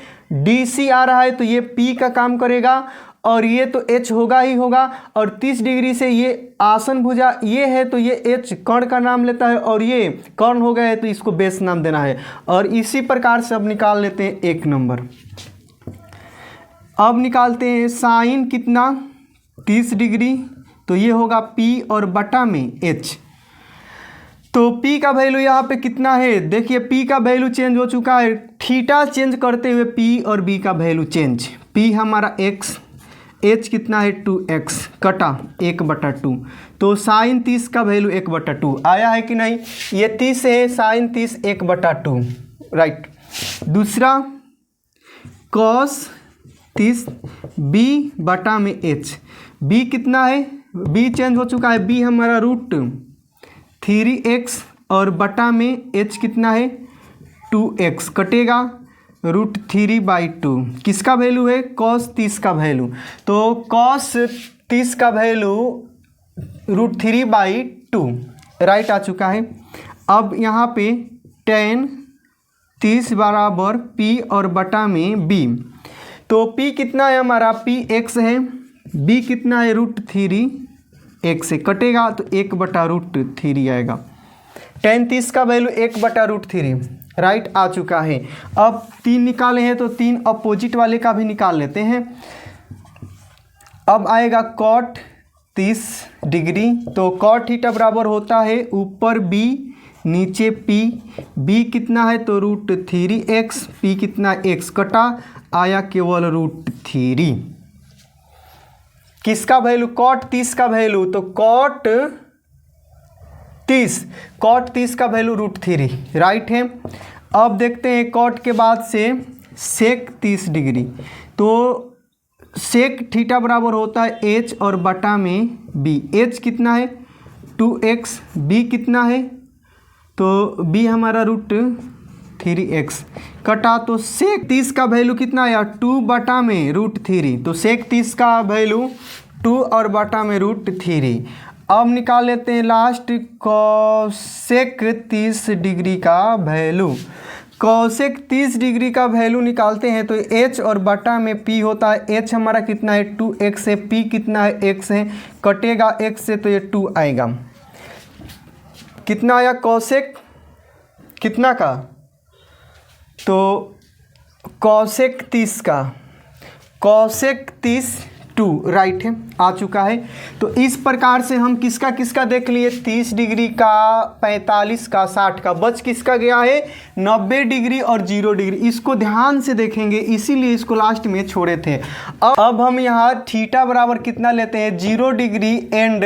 DC आ रहा है, तो ये P का काम करेगा और ये तो H होगा ही होगा। और 30 डिग्री से ये आसन भुजा ये है, तो ये H कर्ण का नाम लेता है और ये कर्ण हो गया है, तो इसको बेस नाम देना है। और इसी प्रकार से अब निकाल लेते हैं 1 नंबर। अब निकालते हैं साइन कितना? 30 डिग्री, तो ये होगा P और बटा में H। तो P का वैल्यू यहाँ पे कितना है? देखिए P का वैल्यू चेंज हो चुका है, थीटा चेंज करते हुए P और B का वैल्यू चेंज। P हमारा x, H कितना है? 2x कटा 1/2। तो साइन 30 का वैल्यू 1/2 आया है कि नहीं? ये 30 है, साइन 30 1/2, राइट। दूसरा कॉस 30 B बटा में H। B कितना है? B चेंज हो चुका है, B हमारा √3x और बटा में H कितना है? 2x कटेगा √3/2। किसका वैल्यू है? cos 30 का वैल्यू। तो cos 30 का वैल्यू √3/2 राइट आ चुका है। अब यहाँ पे tan 30 बराबर P और बटा में B। तो P कितना है हमारा? P x है, B कितना है? √3x से कटेगा, तो 1/√3 आएगा। tan 30 का वैल्यू 1/√3 राइट आ चुका है। अब 3 निकाले हैं, तो 3 अपोजिट वाले का भी निकाल लेते हैं। अब आएगा cot 30 डिग्री, तो cot थीटा बराबर होता है ऊपर B नीचे P। B कितना है? तो √3x, P कितना? x कटा, आया केवल √3। किसका वैल्यू? cot 30 का वैल्यू, तो cot 30 का वैल्यू √3 राइट है। अब देखते हैं cot के बाद से sec 30 डिग्री, तो sec थीटा बराबर होता है H और बटा में B। H कितना है? 2x, B कितना है? तो B हमारा √3x कटा, तो sec 30 का वैल्यू कितना आया? 2 बटा में √3। तो sec 30 का वैल्यू 2 और बटा में √3। अब निकाल लेते हैं लास्ट cosec 30 डिग्री का वैल्यू। cosec 30 डिग्री का वैल्यू निकालते हैं, तो H और बटा में P होता है। H हमारा कितना है? 2x है, P कितना है? x है, कटेगा x से, तो ये 2 आएगा। कितना आया cosec कितना का? तो cosec 30 का, cosec 30 2 राइट है आ चुका है। तो इस प्रकार से हम किसका किसका देख लिए? 30 डिग्री का, 45 का, 60 का। बच किसका गया है? 90 डिग्री और 0 डिग्री। इसको ध्यान से देखेंगे, इसीलिए इसको लास्ट में छोड़े थे। अब हम यहाँ थीटा बराबर कितना लेते हैं? 0 डिग्री एंड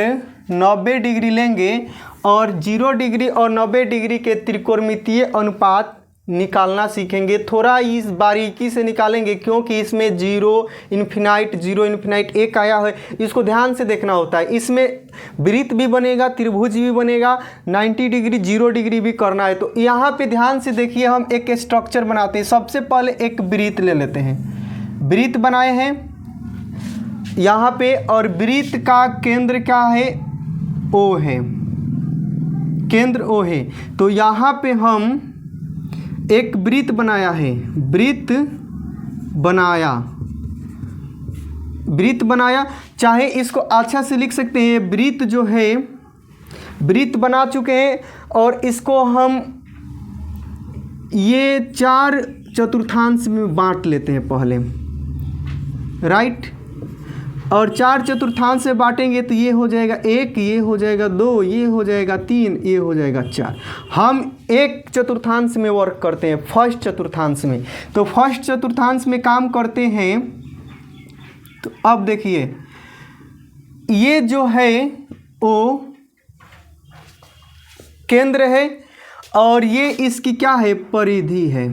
90 डिग्री लेंगे और 0 डिग्री और 90 डिग्री के त्रिकोणमितीय अनुपात निकालना सीखेंगे। थोड़ा इस बारीकी से निकालेंगे क्योंकि इसमें 0 इन्फिनाइट एक आया है, इसको ध्यान से देखना होता है। इसमें वृत्त भी बनेगा, त्रिभुज भी बनेगा, 90 डिग्री 0 डिग्री भी करना है। तो यहाँ पे ध्यान से देखिए, हम एक स्ट्रक्चर बनाते हैं। सबसे पहले एक वृत्त ले लेते हैं, वृत्त बनाए हैं यहाँ पे, और वृत्त का केंद्र क्या है, O है, केंद्र O है। तो यहाँ पे हम एक वृत्त बनाया है, वृत्त बनाया, चाहे इसको अच्छा से लिख सकते हैं। वृत्त जो है, वृत्त बना चुके हैं और इसको हम ये 4 चतुर्थांश में बांट लेते हैं पहले, राइट। और 4 चतुर्थांश से बांटेंगे तो ये हो जाएगा 1, ये हो जाएगा 2, ये हो जाएगा 3, ये हो जाएगा 4। हम 1 चतुर्थांश में वर्क करते हैं, फर्स्ट चतुर्थांश में। तो फर्स्ट चतुर्थांश में काम करते हैं। तो अब देखिए, ये जो है O केंद्र है और ये इसकी क्या है, परिधि है।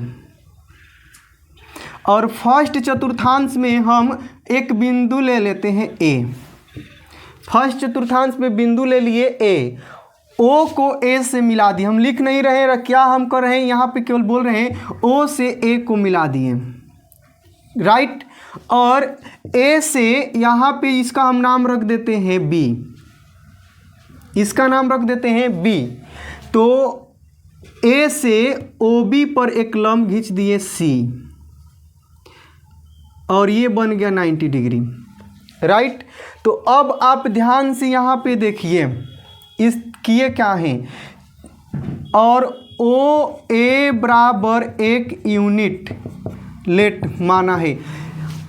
और फर्स्ट चतुर्थांश में हम एक बिंदु ले लेते हैं A। फर्स्ट चतुर्थांश में बिंदु ले लिए A, O को A से मिला दिए। हम लिख नहीं रहे, क्या हम कर रहे हैं यहाँ पे, केवल बोल रहे हैं O से A को मिला दिए, राइट। और A से यहाँ पे इसका हम नाम रख देते हैं B, इसका नाम रख देते हैं B। तो A से OB पर एक लंब खींच दिए C, और ये बन गया 90 डिग्री, राइट। तो अब आप ध्यान से यहाँ पे देखिए, इस किए क्या हैं, और OA बराबर 1 यूनिट लेट माना है।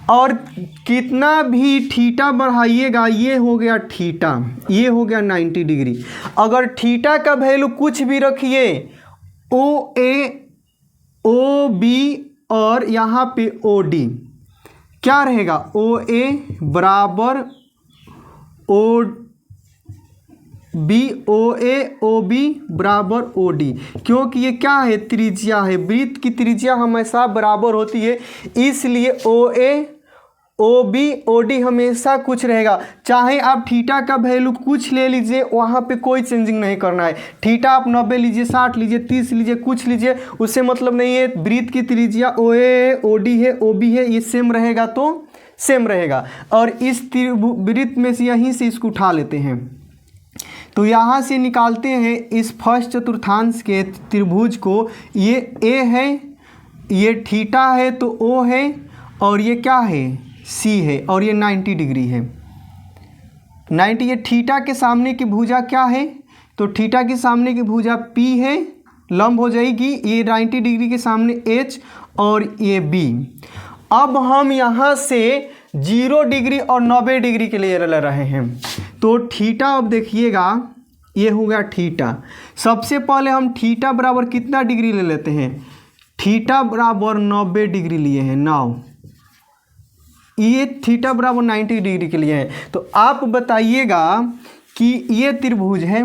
और कितना भी थीटा बढ़ाइएगा, ये हो गया थीटा, ये हो गया 90 डिग्री। अगर थीटा का वैल्यू कुछ भी रखिए, OA OB और यहाँ पे OD क्या रहेगा, OA बराबर OB, OA OB बराबर OD, क्योंकि ये क्या है, त्रिज्या है। वृत्त की त्रिज्या हमेशा बराबर होती है, इसलिए OA OB OD हमेशा कुछ रहेगा। चाहे आप थीटा का वैल्यू कुछ ले लीजिए, वहाँ पे कोई चेंजिंग नहीं करना है। थीटा आप 90 लीजिए, 60 लीजिए, 30 लीजिए, कुछ लीजिए, उससे मतलब नहीं है। वृत्त की त्रिज्या OA है, OD है, OB है, ये सेम रहेगा तो सेम रहेगा। और इस वृत्त में से यहीं से इसको उठा लेते हैं। तो यहाँ से निकालते हैं इस फर्स्ट चतुर्थांश के त्रिभुज को। ये A है, ये थीटा है तो O है, और ये क्या है, C है, और ये 90 डिग्री है। 90, ये थीटा के सामने की भुजा क्या है, तो थीटा के सामने की भुजा P है, लंब हो जाएगी। ये 90 डिग्री के सामने H और ये B। अब हम यहाँ से 0 डिग्री और 90 डिग्री के लिए ले रहे हैं। तो थीटा, अब देखिएगा, ये हो गया थीटा। सबसे पहले हम थीटा बराबर कितना डिग्री ले लेते हैं, थीटा बराबर 90 डिग्री लिए हैं। नाउ ये थीटा बराबर 90 डिग्री के लिए है। तो आप बताइएगा कि ये त्रिभुज है,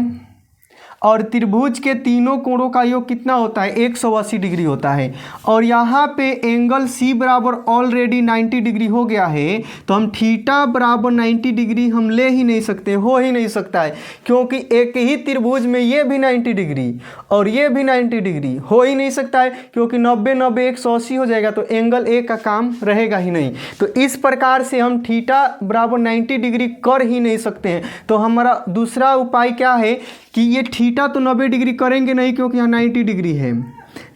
और त्रिभुज के तीनों कोणों का योग कितना होता है, 180 डिग्री होता है। और यहाँ पे एंगल C बराबर ऑलरेडी 90 डिग्री हो गया है। तो हम थीटा बराबर 90 डिग्री हम ले ही नहीं सकते, हो ही नहीं सकता है, क्योंकि एक ही त्रिभुज में ये भी 90 डिग्री और ये भी 90 डिग्री हो ही नहीं सकता है, क्योंकि 90 90 180 हो जाएगा, तो एंगल A का काम रहेगा ही नहीं। तो इस प्रकार से हम थीटा बराबर 90 डिग्री कर ही नहीं सकते हैं। तो हमारा दूसरा उपाय क्या है कि ये थीटा तो 90 डिग्री करेंगे नहीं, क्योंकि यहाँ 90 डिग्री है।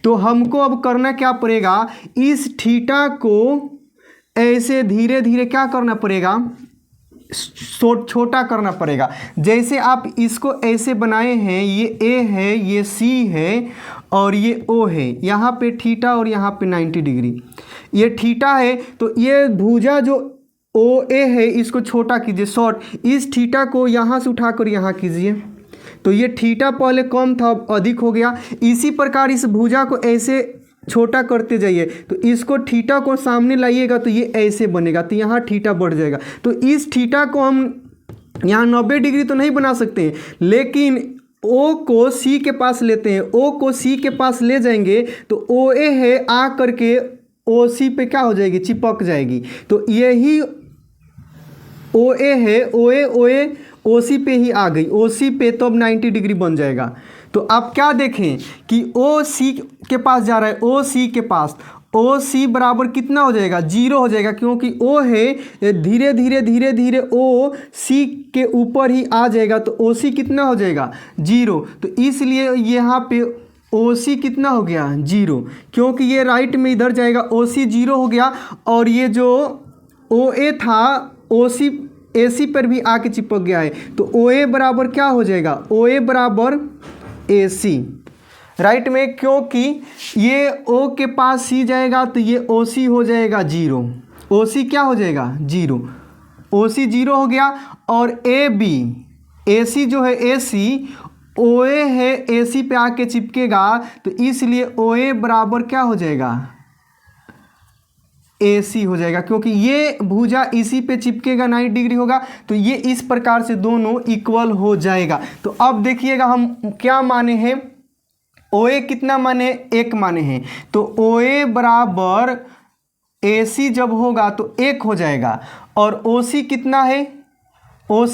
तो हमको अब करना क्या पड़ेगा, इस थीटा को ऐसे धीरे धीरे क्या करना पड़ेगा, छोटा करना पड़ेगा। जैसे आप इसको ऐसे बनाए हैं, ये A है, ये C है और ये O है, यहाँ पे थीटा और यहाँ पे 90 डिग्री, ये थीटा है। तो ये भुजा जो OA है इसको छोटा कीजिए, शॉर्ट। इस थीटा को यहाँ से उठाकर यहाँ कीजिए, तो ये थीटा पहले कम था अब अधिक हो गया। इसी प्रकार इस भुजा को ऐसे छोटा करते जाइए, तो इसको थीटा को सामने लाइएगा तो ये ऐसे बनेगा, तो यहाँ थीटा बढ़ जाएगा। तो इस थीटा को हम यहाँ 90 डिग्री तो नहीं बना सकते, लेकिन ओ को सी के पास लेते हैं, ओ को सी के पास ले जाएंगे तो ओ ए है आ करके ओ सी पे क्या हो जाएगी, चिपक जाएगी। तो यही ओ ए है, ओ ए ओ सी पे ही आ गई, ओ सी पे तो अब 90 डिग्री बन जाएगा। तो आप क्या देखें कि ओ सी के पास जा रहा है, ओ सी के पास, ओ सी बराबर कितना हो जाएगा, 0 हो जाएगा, क्योंकि ओ है धीरे धीरे धीरे धीरे ओ सी के ऊपर ही आ जाएगा। तो ओ सी कितना हो जाएगा, 0। तो इसलिए यहाँ पे ओ सी कितना हो गया, 0, क्योंकि ये राइट में इधर जाएगा, ओ सी 0 हो गया। और ये जो ओ ए था ओ सी ए सी पर भी आके चिपक गया है। तो ओ ए बराबर क्या हो जाएगा, ओ ए बराबर ए सी, राइट में, क्योंकि ये ओ के पास सी जाएगा तो ये ओ सी हो जाएगा 0, ओ सी क्या हो जाएगा 0, ओ सी 0 हो गया। और ए बी, ए सी जो है ए सी, ओ ए है ए सी पे आके चिपकेगा, तो इसलिए ओ ए बराबर क्या हो जाएगा, ए सी हो जाएगा, क्योंकि ये भुजा इसी पे चिपकेगा, 90 डिग्री होगा। तो ये इस प्रकार से दोनों इक्वल हो जाएगा। तो अब देखिएगा हम क्या माने हैं, ओ ए कितना माने, 1 माने हैं। तो ओ ए बराबर ए सी जब होगा तो 1 हो जाएगा। और ओ सी कितना है, ओ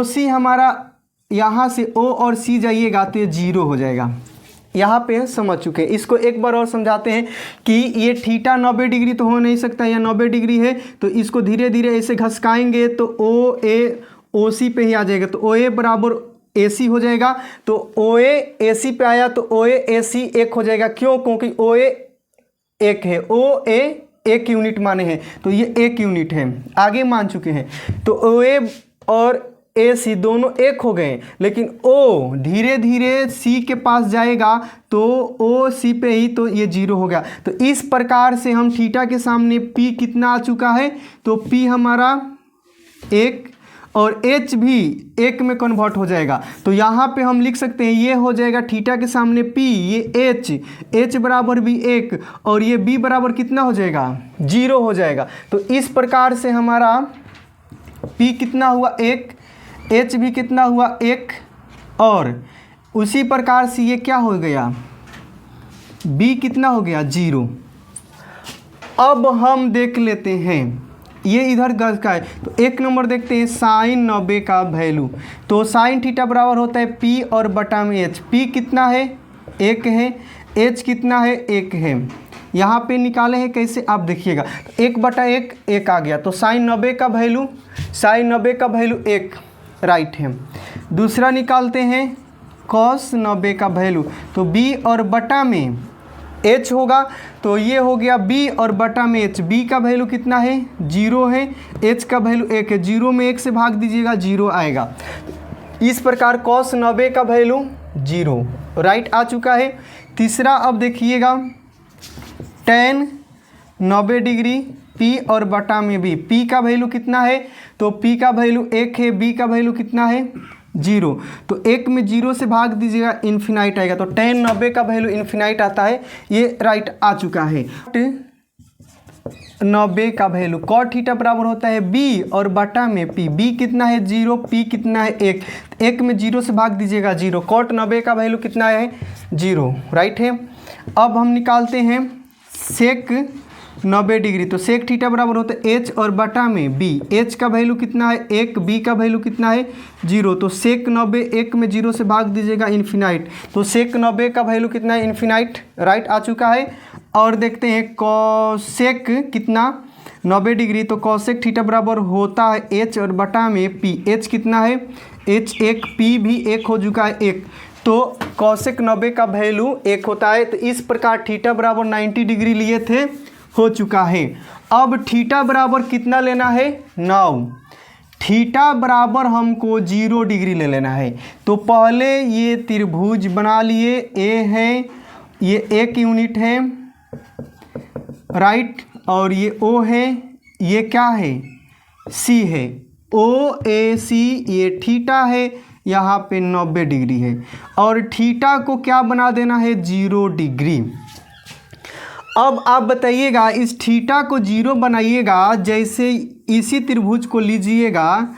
सी हमारा यहाँ से ओ और सी जाइएगा तो ये 0 हो जाएगा। यहाँ पे समझ चुके हैं। इसको एक बार और समझाते हैं कि ये थीटा 90 डिग्री तो हो नहीं सकता, या 90 डिग्री है तो इसको धीरे धीरे ऐसे घसकाएंगे तो ओ ए ओ सी पे ही आ जाएगा। तो ओ ए बराबर ए सी हो जाएगा। तो ओ ए सी पे आया तो ओ ए सी 1 हो जाएगा। क्यों, क्योंकि ओ ए 1 है, ओ ए 1 यूनिट माने हैं तो ये 1 यूनिट है, आगे मान चुके हैं। तो ओ ए और ए सी दोनों 1 हो गए, लेकिन ओ धीरे धीरे सी के पास जाएगा तो ओ सी पे ही तो ये 0 हो गया। तो इस प्रकार से हम थीटा के सामने पी कितना आ चुका है, तो पी हमारा 1 और एच भी 1 में कन्वर्ट हो जाएगा। तो यहाँ पे हम लिख सकते हैं ये हो जाएगा थीटा के सामने पी, ये एच बराबर भी 1 और ये बी बराबर कितना हो जाएगा, 0 हो जाएगा। तो इस प्रकार से हमारा पी कितना हुआ 1, एच भी कितना हुआ 1, और उसी प्रकार से ये क्या हो गया, बी कितना हो गया 0। अब हम देख लेते हैं ये इधर गज का है, तो 1 नंबर देखते हैं साइन 90 का वैल्यू। तो साइन थीटा बराबर होता है पी और बटा में एच। पी कितना है 1 है, एच कितना है 1 है। यहाँ पे निकाले हैं कैसे आप देखिएगा, 1 बटा 1 आ गया। तो साइन 90 का वैल्यू, साइन 90 का वैल्यू 1 राइट है। दूसरा निकालते हैं कॉस 90 का वैल्यू, तो बी और बटा में एच होगा, तो ये हो गया बी और बटा में एच। बी का वैल्यू कितना है 0 है, एच का वैल्यू 1 है, 0 में 1 से भाग दीजिएगा 0 आएगा। इस प्रकार कॉस 90 का वैल्यू 0 राइट आ चुका है। तीसरा अब देखिएगा टेन 90 डिग्री पी और बटा में बी। पी का वैल्यू कितना है, तो पी का वैल्यू 1 है, बी का वैल्यू कितना है 0। तो 1 में 0 से भाग दीजिएगा इन्फिनाइट आएगा। तो टेन 90 का वैल्यू इन्फिनाइट आता है, ये राइट आ चुका है। 90 का वैल्यू कॉट थीटा बराबर होता है बी और बटा में पी। बी कितना है 0, पी कितना है 1, 1 में 0 से भाग दीजिएगा 0। कॉट 90 का वैल्यू कितना है 0 राइट है। अब हम निकालते हैं सेक 90 डिग्री। तो सेक थीटा बराबर होता है एच और बटा में बी। एच का वैल्यू कितना है 1, बी का वैल्यू कितना है 0। तो सेक 90 1 में 0 से भाग दीजिएगा इन्फिनाइट। तो सेक 90 का वैल्यू कितना है इन्फिनाइट राइट आ चुका है। और देखते हैं कॉसेक कितना 90 डिग्री। तो कॉसेक थीटा बराबर होता है एच और बटा में पी। एच कितना है एच 1, पी भी 1 हो चुका है 1। तो कॉसेक 90 का वैल्यू 1 होता है। तो इस प्रकार थीटा बराबर 90 डिग्री लिए थे, हो चुका है। अब थीटा बराबर कितना लेना है 9। थीटा बराबर हमको 0 डिग्री ले लेना है। तो पहले ये त्रिभुज बना लिए, ए है, ये 1 यूनिट है राइट, और ये ओ है, ये क्या है सी है। ओ ए सी ये थीटा है, यहाँ पे 90 डिग्री है, और थीटा को क्या बना देना है 0 डिग्री। अब आप बताइएगा इस थीटा को 0 बनाइएगा, जैसे इसी त्रिभुज को लीजिएगा,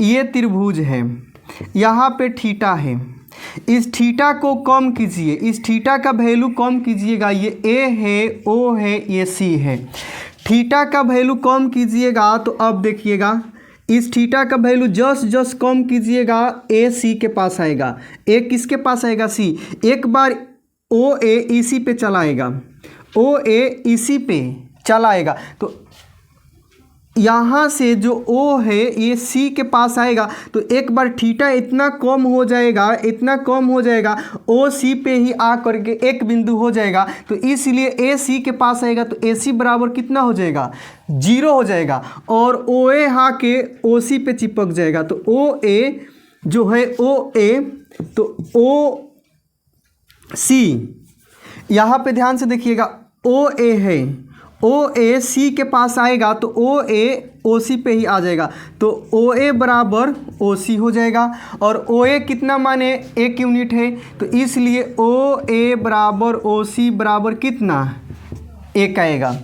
ये त्रिभुज है, यहाँ पे थीटा है, इस थीटा को कम कीजिए, इस थीटा का वैल्यू कम कीजिएगा, ये ए है, ओ है, ये सी है। थीटा का वैल्यू कम कीजिएगा तो अब देखिएगा इस थीटा का वैल्यू जस्ट कम कीजिएगा, ए सी के पास आएगा। ए किसके पास आएगा? सी। एक बार ओ ए इसी पे चलाएगा, ओ ए इसी पे चलाएगा तो यहाँ से जो O है ये C के पास आएगा, तो एक बार थीटा इतना कम हो जाएगा, इतना कम हो जाएगा, O C पे ही आ करके एक बिंदु हो जाएगा, तो इसलिए A C के पास आएगा, तो A C बराबर कितना हो जाएगा? 0 हो जाएगा। और O A यहाँ के O C पे चिपक जाएगा, तो O A जो है O A, तो O C यहाँ पे ध्यान से देखिएगा, O A है, ओ ए सी के पास आएगा तो ओ ए ओ सी पे ही आ जाएगा, तो ओ ए बराबर ओ सी हो जाएगा। और ओ ए कितना माने? 1 यूनिट है, तो इसलिए ओ ए बराबर ओ सी बराबर कितना? 1 आएगा।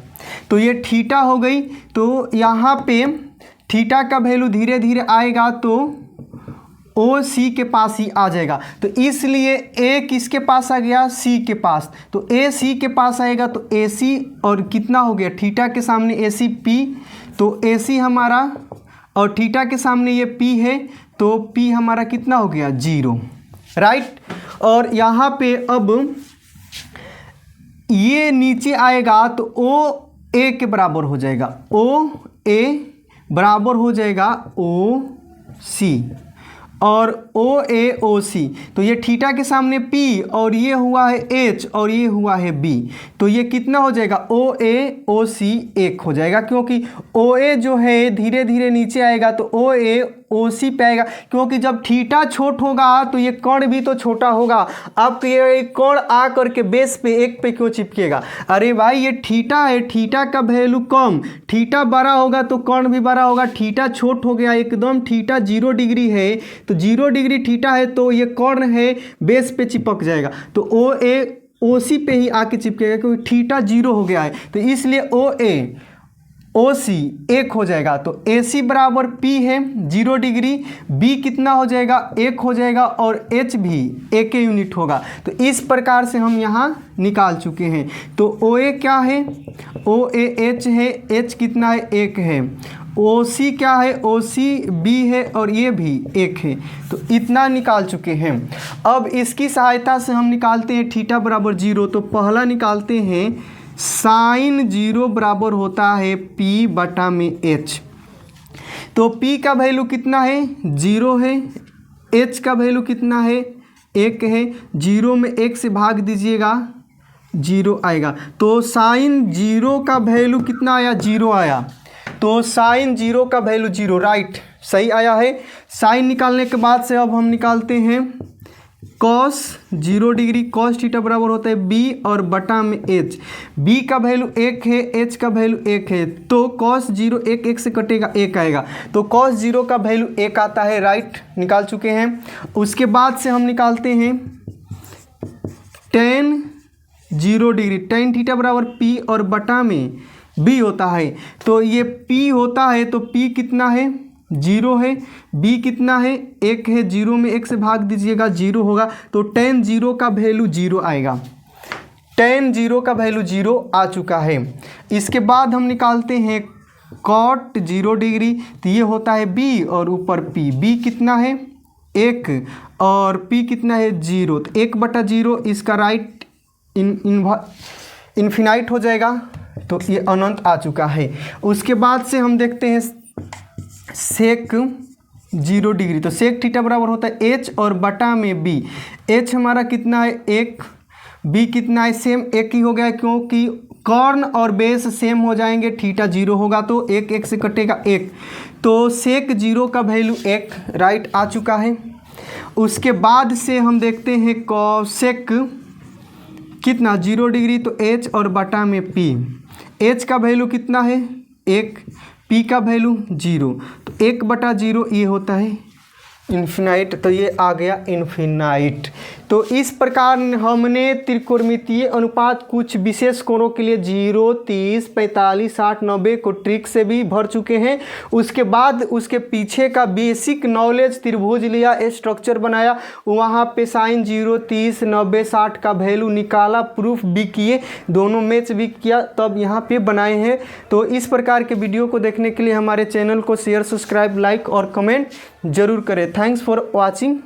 तो ये थीटा हो गई, तो यहाँ पे थीटा का वैल्यू धीरे धीरे आएगा तो ओ सी के पास ही आ जाएगा, तो इसलिए ए किसके पास आ गया? सी के पास, तो ए सी के पास आएगा तो ए सी, और कितना हो गया? थीटा के सामने ए सी पी, तो ए सी हमारा, और थीटा के सामने ये पी है, तो पी हमारा कितना हो गया? 0, राइट। और यहाँ पे अब ये नीचे आएगा तो ओ ए के बराबर हो जाएगा, ओ ए बराबर हो जाएगा ओ सी, और ओ ए ओ सी, तो ये थीटा के सामने P और ये हुआ है H और ये हुआ है B, तो ये कितना हो जाएगा? ओ ए ओ सी 1 हो जाएगा, क्योंकि ओ ए जो है धीरे धीरे नीचे आएगा तो ओ ए ओ सी पे आएगा, क्योंकि जब थीटा छोट होगा तो ये कोण भी तो छोटा होगा। अब ये कोण आ करके बेस पे 1 पे क्यों चिपकेगा? अरे भाई ये थीटा है, थीटा का वैल्यू कम, थीटा बड़ा होगा तो कोण भी बड़ा होगा, थीटा छोट हो गया एकदम, थीटा 0 डिग्री है, तो 0 डिग्री थीटा है तो ये कोण है बेस पे चिपक जाएगा, तो ओ ए ओ सी पे ही आके चिपकेगा, क्योंकि थीटा 0 हो गया है, तो इसलिए ओ ए ओ सी 1 हो जाएगा। तो ए सी बराबर P है 0 डिग्री, B कितना हो जाएगा? 1 हो जाएगा, और H भी 1 यूनिट होगा। तो इस प्रकार से हम यहाँ निकाल चुके हैं। तो ओ ए क्या है? ओ ए H है, H कितना है? 1 है। ओ सी क्या है? ओ सी B है, और ये भी 1 है। तो इतना निकाल चुके हैं। अब इसकी सहायता से हम निकालते हैं थीटा बराबर 0। तो पहला निकालते हैं साइन 0 बराबर होता है P बटा में H। तो P का वैल्यू कितना है? 0 है। H का वैल्यू कितना है? 1 है। 0 में 1 से भाग दीजिएगा, 0 आएगा। तो साइन 0 का वैल्यू कितना आया? 0 आया। तो साइन 0 का वैल्यू 0, राइट, सही आया है। साइन निकालने के बाद से अब हम निकालते हैं कॉस 0 डिग्री। कॉस थीटा बराबर होता है B और बटा में H। B का वैल्यू 1 है, H का वैल्यू 1 है, तो कॉस 0 1 से कटेगा, 1 आएगा। तो कॉस 0 का वैल्यू 1 आता है, राइट, निकाल चुके हैं। उसके बाद से हम निकालते हैं टेन 0 डिग्री। टेन थीटा बराबर P और बटा में B होता है, तो ये P होता है, तो P कितना है? 0 है। B कितना है? 1 है। 0 में 1 से भाग दीजिएगा, 0 होगा। तो टेन 0 का वैल्यू 0 आएगा। टेन 0 का वैल्यू 0 आ चुका है। इसके बाद हम निकालते हैं कॉट 0 डिग्री। तो ये होता है B और ऊपर P। B कितना है? 1 और P कितना है? 0। तो 1/0 इसका राइट इन्फिनाइट हो जाएगा, तो ये अनंत आ चुका है। उसके बाद से हम देखते हैं सेक 0 डिग्री। तो सेक थीटा बराबर होता है H और बटा में B। H हमारा कितना है? 1। B कितना है? सेम 1 ही हो गया, क्योंकि कॉर्न और बेस सेम हो जाएंगे। थीटा 0 होगा तो 1 1 से कटेगा 1, तो सेक 0 का वैल्यू 1, राइट, आ चुका है। उसके बाद से हम देखते हैं कॉसेक कितना? 0 डिग्री। तो H और बटा में P। H का वैल्यू कितना है? 1। P का वैल्यू 0, तो 1/0 ये होता है इन्फिनाइट, तो ये आ गया इन्फिनाइट। तो इस प्रकार हमने त्रिकोणमितीय अनुपात कुछ विशेष कोणों के लिए 0, 30, 45, 60, 90 को ट्रिक से भी भर चुके हैं। उसके बाद उसके पीछे का बेसिक नॉलेज, त्रिभुज लिया, स्ट्रक्चर बनाया, वहाँ पे साइन 0, 30, 90, 60 का वैल्यू निकाला, प्रूफ भी किए, दोनों मैच भी किया, तब यहाँ पे बनाए हैं। तो इस प्रकार के वीडियो को देखने के लिए हमारे चैनल को शेयर, सब्सक्राइब, लाइक और कमेंट जरूर करें। Thanks for watching.